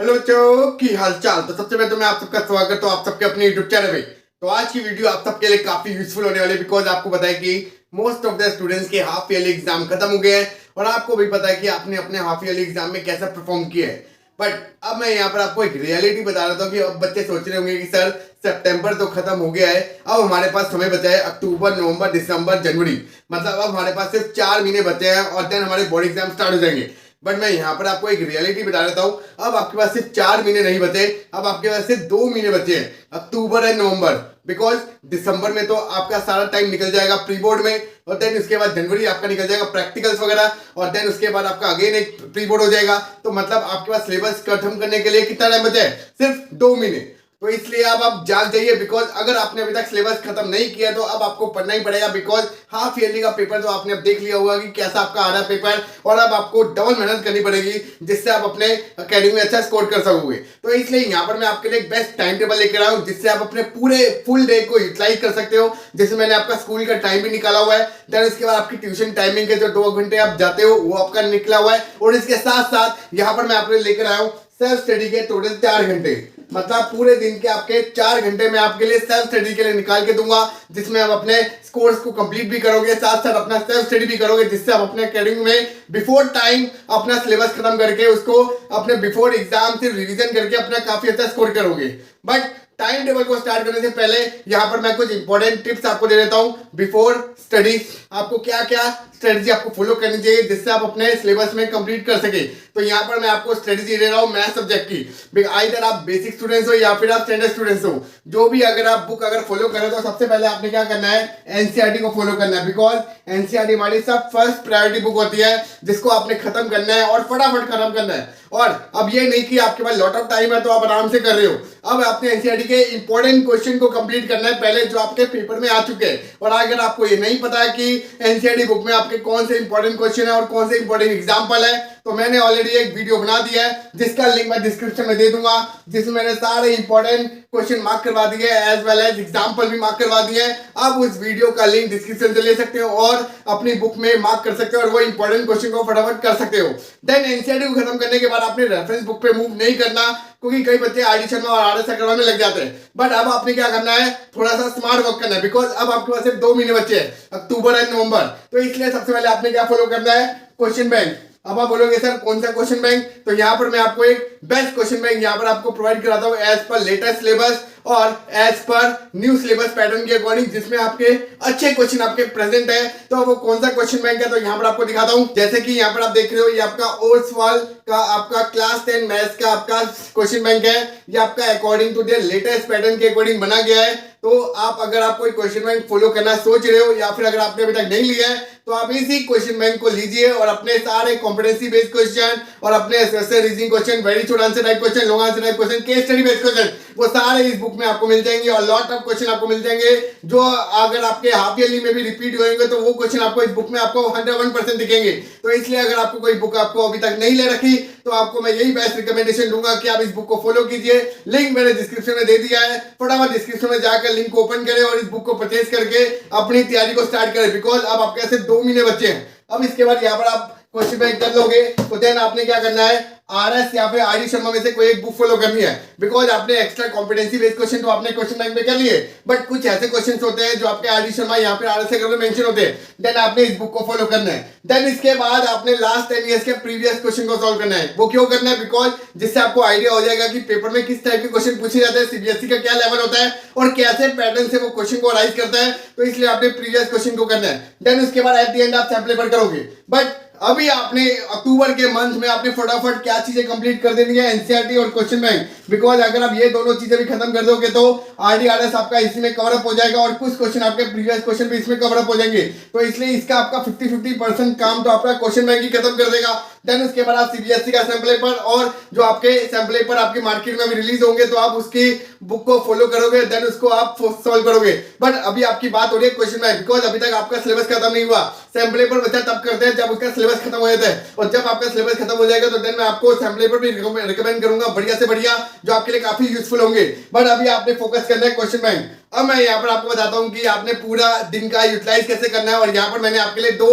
Hello बच्चों की हालचाल। तो सबसे पहले तो मैं आप सबका स्वागत हूँ आप सबके अपने यूट्यूब चैनल में। तो आज की वीडियो आप सबके लिए काफी यूजफुल होने वाली है, बिकॉज आपको पता है कि मोस्ट ऑफ द स्टूडेंट्स के हाफ ईयरली एग्जाम खत्म हो गए हैं और आपको भी पता है कि आपने अपने हाफ ईयरली एग्जाम में कैसा परफॉर्म किया है। बट अब मैं यहाँ पर आपको एक रियलिटी बता रहा था कि अब बच्चे सोच रहे होंगे कि सर सितंबर तो खत्म हो गया है, अब हमारे पास समय बचा है अक्टूबर, नवंबर, दिसंबर, जनवरी, मतलब अब हमारे पास सिर्फ 4 महीने बचे हैं और देन हमारे बोर्ड एग्जाम स्टार्ट हो जाएंगे। बट मैं यहाँ पर आपको एक रियलिटी बता देता हूँ, अब आपके पास सिर्फ 4 महीने नहीं बचे, अब आपके पास सिर्फ 2 महीने बचे हैं, अक्टूबर एंड नवंबर। बिकॉज दिसंबर में तो आपका सारा टाइम निकल जाएगा प्री बोर्ड में, और देन उसके बाद जनवरी आपका निकल जाएगा प्रैक्टिकल्स वगैरह, और देन उसके बाद आपका अगेन एक प्री बोर्ड हो जाएगा। तो मतलब आपके पास सिलेबस खत्म करने के लिए कितना टाइम बचा है? सिर्फ 2 महीने। तो इसलिए अब आप जाग जाइए, बिकॉज अगर आपने अभी तक सिलेबस खत्म नहीं किया तो अब आपको पढ़ना ही पड़ेगा। बिकॉज हाफ ईयरली का पेपर तो आपने अब देख लिया होगा कि कैसा आपका आ रहा है पेपर, और अब आपको डबल मेहनत करनी पड़ेगी जिससे आप अपने अकेडमी में अच्छा स्कोर कर सकोगे। तो इसलिए यहाँ पर मैं आपके लिए एक बेस्ट टाइम टेबल लेकर आया हूँ जिससे आप अपने पूरे फुल डे को यूटिलाइज कर सकते हो। जैसे मैंने आपका स्कूल का टाइम भी निकाला हुआ है, देन उसके बाद आपकी ट्यूशन टाइमिंग के जो 2 घंटे आप जाते हो वो आपका निकला हुआ है, और इसके साथ साथ यहाँ पर मैं आपके लिए लेकर आया हूँ सेल्फ स्टडी के टोटल 4 घंटे। मतलब पूरे दिन के आपके 4 घंटे मैं आपके लिए सेल्फ स्टडी के लिए निकाल के दूंगा, जिसमें आप अपने कोर्स को कंप्लीट भी करोगे, साथ साथ अपना सेल्फ स्टडी भी करोगे, जिससे आप अपने अकेडमी में बिफोर टाइम अपना सिलेबस खत्म करके उसको अपने बिफोर एग्जाम से रिवीजन करके अपना काफी अच्छा स्कोर करोगे। बट टाइम टेबल को स्टार्ट करने से पहले यहाँ पर मैं कुछ इंपॉर्टेंट टिप्स आपको दे देता हूँ बिफोर स्टडी। आपको क्या क्या स्ट्रेटजी आपको फॉलो करनी चाहिए जिससे आप अपने सिलेबस में कंप्लीट कर सके। तो यहाँ पर मैं आपको स्ट्रेटजी दे रहा हूँ मैथ सब्जेक्ट की। आइदर आप बेसिक स्टूडेंट्स हो या फिर आप स्टैंडर्ड स्टूडेंट्स हो, जो भी अगर आप बुक अगर फॉलो करें तो सबसे पहले आपने क्या करना है, एनसीईआरटी को फॉलो करना है। बिकॉज एनसीईआरटी हमारी सब फर्स्ट प्रायोरिटी बुक होती है जिसको आपने खत्म करना है और फटाफट खत्म करना है। और अब ये नहीं कि आपके पास लॉट ऑफ टाइम है तो आप आराम से कर रहे हो, अब आपने एनसीईआरटी के इंपॉर्टेंट क्वेश्चन को कंप्लीट करना है पहले जो आपके पेपर में आ चुके हैं। और अगर आपको ये नहीं पता है कि एनसीईआरटी बुक में आपके कौन से इंपॉर्टेंट क्वेश्चन है और कौन से इंपॉर्टेंट एग्जांपल है, तो मैंने ऑलरेडी एक वीडियो बना दिया है जिसका लिंक मैं डिस्क्रिप्शन में दे दूंगा, जिसमें मैंने सारे इंपॉर्टेंट क्वेश्चन मार्क करवा दिए एज वेल एज एग्जांपल भी मार्क करवा दिए हैं। आप उस वीडियो का लिंक डिस्क्रिप्शन से ले सकते हो और अपनी बुक में मार्क कर सकते हो और वो इंपॉर्टेंट क्वेश्चन को फटाफट कर सकते हो। देन एनसीईआरटी को खत्म करने के बाद आपने रेफरेंस बुक पे मूव नहीं करना, क्योंकि कई बच्चे आरडी शर्मा और आर एस अग्रवाल में लग जाते हैं। बट अब आपने क्या करना है, थोड़ा सा स्मार्ट वर्क करना है। बिकॉज अब आपके पास सिर्फ 2 महीने बचे हैं, अक्टूबर एंड नवंबर। तो इसलिए सबसे पहले आपने क्या फॉलो करना है, क्वेश्चन बैंक। अब आप बोलोगे सर कौन सा क्वेश्चन बैंक, तो यहाँ पर मैं आपको एक बेस्ट क्वेश्चन बैंक यहाँ पर आपको प्रोवाइड कराता हूँ एज पर लेटेस्ट सिलेबस और as per new syllabus pattern के अकॉर्डिंग, जिसमें आपके अच्छे क्वेश्चन आपके प्रेजेंट है। तो वो कौन सा क्वेश्चन बैंक है, तो यहाँ पर आपको दिखाता हूँ। जैसे कि यहाँ पर आप देख रहे हो, ये आपका ओर्सवाल का आपका क्लास 10 मैथ्स का आपका क्वेश्चन बैंक है। ये आपका according to the latest pattern के अकॉर्डिंग बना गया है। तो आप अगर आप कोई क्वेश्चन बैंक फॉलो करना सोच रहे हो या फिर अगर आपने अभी तक नहीं लिया है तो आप इसी क्वेश्चन बैंक को लीजिए और अपने सारे कॉम्पिटेंसी बेस्ड क्वेश्चन और अपने reasoning question, very short answer type question, long answer type question, case study based question, वो सारे इस बुक में आपको मिल जाएंगे। और लॉट ऑफ क्वेश्चन आपको मिल जाएंगे जो अगर आपके हाफ ईयरली में भी रिपीट होंगे तो वो क्वेश्चन आपको इस बुक में आपको 101% दिखेंगे। तो इसलिए अगर आपको कोई बुक आपको अभी तक नहीं ले रखी तो आपको मैं यही बेस्ट रिकमेंडेशन दूंगा कि आप इस बुक को फॉलो कीजिए। लिंक मैंने डिस्क्रिप्शन में दे दिया है, फटाफट डिस्क्रिप्शन में जाकर लिंक को ओपन करें और इस बुक को परचेज करके अपनी तैयारी को स्टार्ट करें। बिकॉज अब आपके सिर्फ 2 महीने बचे हैं। अब इसके बाद यहाँ पर आप क्वेश्चन बैंक कर लोगे तो देन आपने क्या करना है, आरएस या फिर आरडी शर्मा में से कोई एक बुक फॉलो करनी है। बिकॉज आपने एक्स्ट्रा कॉम्पिटेंसी बेस्ड क्वेश्चन तो आपने क्वेश्चन बैंक में कर लिए, बट कुछ ऐसे क्वेश्चन होते हैं जो आपके आरडी शर्मा या फिर आरएस अग्रवाल में मेंशन होते हैं, देन आपने इस बुक को फॉलो करना है। देन इसके बाद आपने लास्ट 10 ईयर्स के प्रीवियस क्वेश्चन को सॉल्व करना है। वो क्यों करना है, बिकॉज जिससे आपको आइडिया हो जाएगा कि पेपर में किस टाइप के क्वेश्चन पूछे जाते हैं, सीबीएसई का क्या लेवल होता है और कैसे पैटर्न से वो क्वेश्चन को राइज करता है। तो इसलिए आपने प्रीवियस क्वेश्चन को करना है। देन उसके बाद एट द एंड आप सैंपल पेपर करोगे। बट अभी आपने अक्टूबर के मंथ में आपने फटाफट क्या चीजें कंप्लीट कर देनी है, एनसीईआरटी और क्वेश्चन बैंक। बिकॉज अगर आप ये दोनों चीजें भी खत्म कर दोगे तो आरडी आरएस आपका इसमें कवर अप हो जाएगा और कुछ क्वेश्चन आपके प्रीवियस क्वेश्चन भी इसमें कवर अप हो जाएंगे। तो इसलिए इसका आपका 50-50% काम तो आपका क्वेश्चन बैंक ही खत्म कर देगा। देन उसके बाद आप सीबीएसई का सैंपल पेपर और जो आपके सैंपल पेपर आपके मार्केट में भी रिलीज होंगे तो आप उसकी बुक को फॉलो करोगे, देन उसको आप सॉल्व करोगे। बट अभी आपकी बात हो रही है क्वेश्चन बैंक, बिकॉज अभी तक आपका सिलेबस खत्म नहीं हुआ। सैंपल पेपर बच्चा तब करते हैं जब उसका सिलेबस खत्म हो जाता है, और जब आपका सिलेबस खत्म हो जाएगा तो देन मैं आपको सैंपल पेपर भी रिकमेंड करूंगा बढ़िया से बढ़िया, जो आपके लिए काफी यूजफुल होंगे। बट अभी आपने फोकस करना है क्वेश्चन बैंक। अब मैं यहाँ पर आपको बताता हूँ कि आपने पूरा दिन का यूटिलाइज कैसे करना है, और यहाँ पर मैंने आपके लिए 2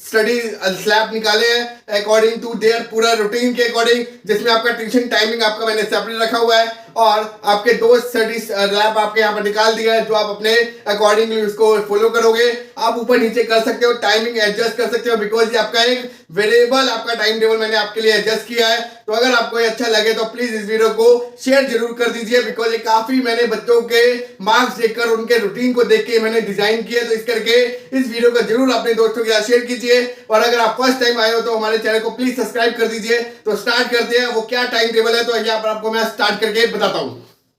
स्टडी स्लैब निकाले हैं अकॉर्डिंग टू देयर पूरा रूटीन के अकॉर्डिंग, जिसमें आपका ट्यूशन टाइमिंग आपका मैंने सेपरेट रखा हुआ है और आपके 2 स्टडी लैब आपके यहाँ पर निकाल दिया है, जो आप अपने अकॉर्डिंगली उसको फॉलो करोगे। आप ऊपर नीचे कर सकते हो, टाइमिंग एडजस्ट कर सकते हो, बिकॉज ये आपका एक वेरिएबल आपका टाइम टेबल मैंने आपके लिए एडजस्ट किया है। तो अगर आपको ये अच्छा लगे तो प्लीज इस वीडियो को शेयर जरूर कर दीजिए, बिकॉज ये काफी मैंने बच्चों के मार्क्स देखकर उनके रूटीन को देख के मैंने डिजाइन किया। तो इस करके इस वीडियो को जरूर अपने दोस्तों के साथ शेयर कीजिए और अगर आप फर्स्ट टाइम आए हो तो हमारे चैनल को प्लीज सब्सक्राइब कर दीजिए। तो स्टार्ट करते हैं, वो क्या टाइम टेबल है तो यहाँ पर आपको मैं स्टार्ट करके बताता हूँ।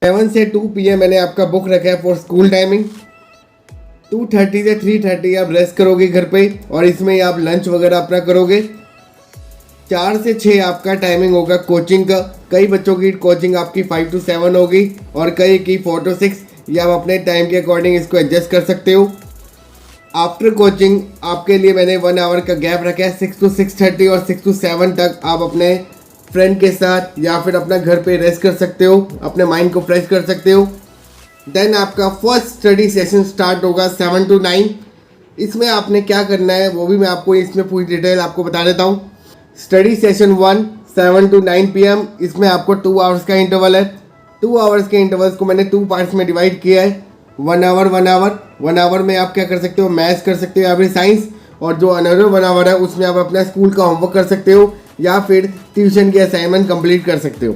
7 से 2 PM मैंने आपका बुक रखा है फॉर स्कूल टाइमिंग। 2:30 से 3:30 आप रेस्ट करोगे घर पे और इसमें आप लंच वगैरह अपना करोगे। 4 से 6 आपका टाइमिंग होगा कोचिंग का। कई बच्चों की कोचिंग आपकी 5 to 7 होगी और कई की 4 to 6, या आप अपने टाइम के अकॉर्डिंग इसको एडजस्ट कर सकते हो। आफ्टर कोचिंग आपके लिए मैंने 1 आवर का गैप रखा है। 6 to 6:30 और 6 to 7 तक आप अपने फ्रेंड के साथ या फिर अपना घर पे रेस्ट कर सकते हो, अपने माइंड को फ्रेश कर सकते हो। देन आपका फर्स्ट स्टडी सेशन स्टार्ट होगा 7 to 9। इसमें आपने क्या करना है वो भी मैं आपको इसमें पूरी डिटेल आपको बता देता हूँ। स्टडी सेशन 1 7 to 9 PM, इसमें आपको 2 आवर्स का इंटरवल है। 2 आवर्स के इंटरवल्स को मैंने 2 पार्ट्स में डिवाइड किया है। 1 आवर 1 आवर 1 आवर में आप क्या कर सकते हो, मैथ्स कर सकते हो या फिर साइंस, और जो अनदर 1 आवर है उसमें आप अपना स्कूल का होमवर्क कर सकते हो या फिर ट्यूशन की असाइनमेंट कंप्लीट कर सकते हो।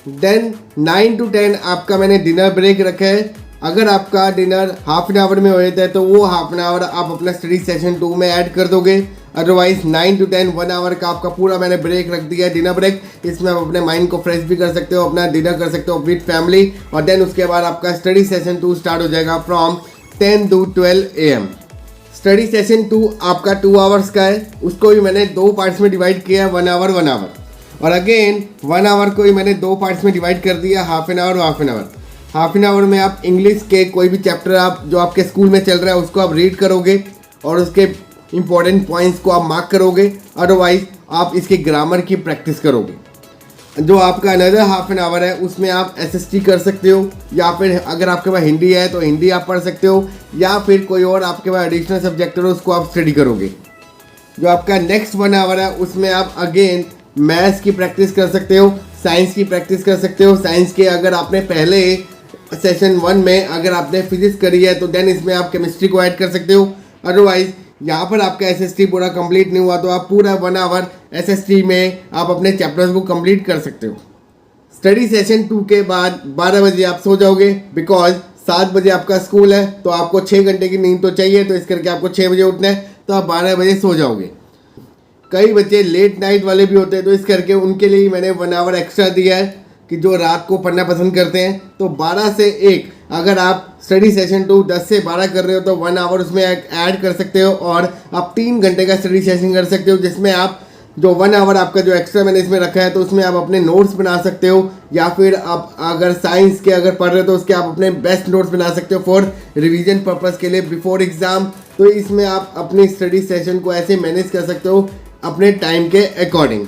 देन 9 to 10 आपका मैंने डिनर ब्रेक रखा है। अगर आपका डिनर हाफ एन आवर में हो जाता है तो वो हाफ एन आवर आप अपना स्टडी सेशन 2 में ऐड कर दोगे। अदरवाइज 9 to 10 1 आवर का आपका पूरा मैंने ब्रेक रख दिया है, डिनर ब्रेक। इसमें आप अपने माइंड को फ्रेश भी कर सकते हो, अपना डिनर कर सकते हो विद फैमिली। और देन उसके बाद आपका स्टडी सेशन 2 स्टार्ट हो जाएगा from 10 to 12 AM। Study session 2 आपका 2 आवर्स का है, उसको भी मैंने 2 पार्ट्स में डिवाइड किया है, 1 आवर 1 आवर। और अगेन 1 आवर को ही मैंने 2 पार्ट्स में डिवाइड कर दिया, half an hour half an hour. Half an hour में आप इंग्लिश के कोई भी चैप्टर आप जो आपके स्कूल में चल रहा है उसको आप रीड करोगे और उसके इंपॉर्टेंट पॉइंट्स को आप मार्क करोगे। अदरवाइज आप इसके ग्रामर की प्रैक्टिस करोगे। जो आपका अनदर हाफ एन आवर है उसमें आप SST कर सकते हो, या फिर अगर आपके पास हिंदी है तो हिंदी आप पढ़ सकते हो, या फिर कोई और आपके पास एडिशनल सब्जेक्ट हो उसको आप स्टडी करोगे। जो आपका नेक्स्ट 1 आवर है उसमें आप अगेन मैथ्स की प्रैक्टिस कर सकते हो, साइंस की प्रैक्टिस कर सकते हो। साइंस के अगर आपने पहले सेशन 1 में अगर आपने फिजिक्स करी है तो देन इसमें आप केमिस्ट्री को ऐड कर सकते हो। अदरवाइज यहाँ पर आपका SST पूरा कंप्लीट नहीं हुआ तो आप पूरा 1 आवर SST में आप अपने चैप्टर्स को कंप्लीट कर सकते हो। स्टडी सेशन 2 के बाद 12 बजे आप सो जाओगे, बिकॉज 7 बजे आपका स्कूल है तो आपको 6 घंटे की नींद तो चाहिए, तो इस करके आपको 6 बजे उठना है, तो आप 12 बजे सो जाओगे। कई बच्चे लेट नाइट वाले भी होते हैं तो इस करके उनके लिए मैंने 1 आवर एक्स्ट्रा दिया है कि जो रात को पढ़ना पसंद करते हैं। तो 12 से 1 अगर आप स्टडी सेशन 2 10 से 12 कर रहे हो तो 1 आवर उसमें ऐड कर सकते हो और आप 3 घंटे का स्टडी सेशन कर सकते हो, जिसमें आप जो 1 आवर आपका जो एक्स्ट्रा मैंने इसमें रखा है तो उसमें आप अपने नोट्स बना सकते हो, या फिर आप अगर साइंस के अगर पढ़ रहे हो तो उसके आप अपने बेस्ट नोट्स बना सकते हो फॉर रिवीजन पर्पस के लिए बिफोर एग्जाम। तो इसमें आप अपनी स्टडी सेशन को ऐसे मैनेज कर सकते हो अपने टाइम के अकॉर्डिंग।